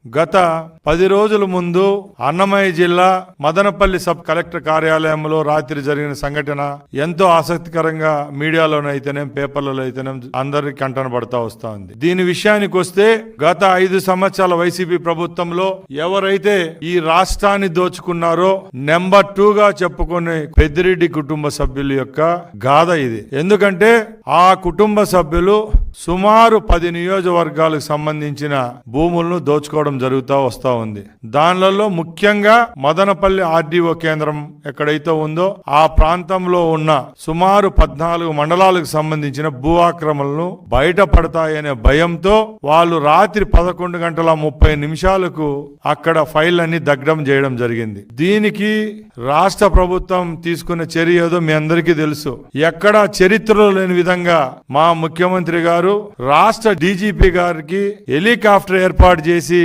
గత 10 రోజుల ముందు అన్నమయ్య జిల్లా మదనపల్లి సబ్ కలెక్టర్ కార్యాలయంలో రాత్రి జరిగిన సంఘటన ఎంతో ఆసక్తికరంగా మీడియాలోనైతేనే పేపర్లలో అయితేనే అందరికి కంటనబడతా వస్తా ఉంది. దీని విషయానికి వస్తే గత 5 సంవత్సరాల వైసీపీ ప్రభుత్వంలో ఎవరైతే ఈ రాష్ట్రాన్ని దోచుకున్నారో నెంబర్ 2 గా చెప్పుకునే పెద్దిరెడ్డి కుటుంబ సభ్యుల యొక్క గాథ ఇది. ఎందుకంటే ఆ కుటుంబ సభ్యులు సుమారు 10 నియోజకవర్గాలకు సంబంధించిన భూములను దోచుకోవడం జరుగుతూ వస్తా ఉంది. దానిలో ముఖ్యంగా మదనపల్లి ఆర్డీఓ కేంద్రం ఎక్కడైతే ఉందో ఆ ప్రాంతంలో ఉన్న సుమారు 14 మండలాలకు సంబంధించిన భూ ఆక్రమణలు బయటపడతాయనే భయంతో వాళ్ళు రాత్రి 11:30 అక్కడ ఫైల్ అన్ని దగ్ధం చేయడం జరిగింది. దీనికి రాష్ట్ర ప్రభుత్వం తీసుకున్న చర్య ఏదో మీ అందరికీ తెలుసు. ఎక్కడ చరిత్రలో లేని విధంగా మా ముఖ్యమంత్రి గారు రాష్ట్ర డీజీపీ గారికి హెలికాప్టర్ ఏర్పాటు చేసి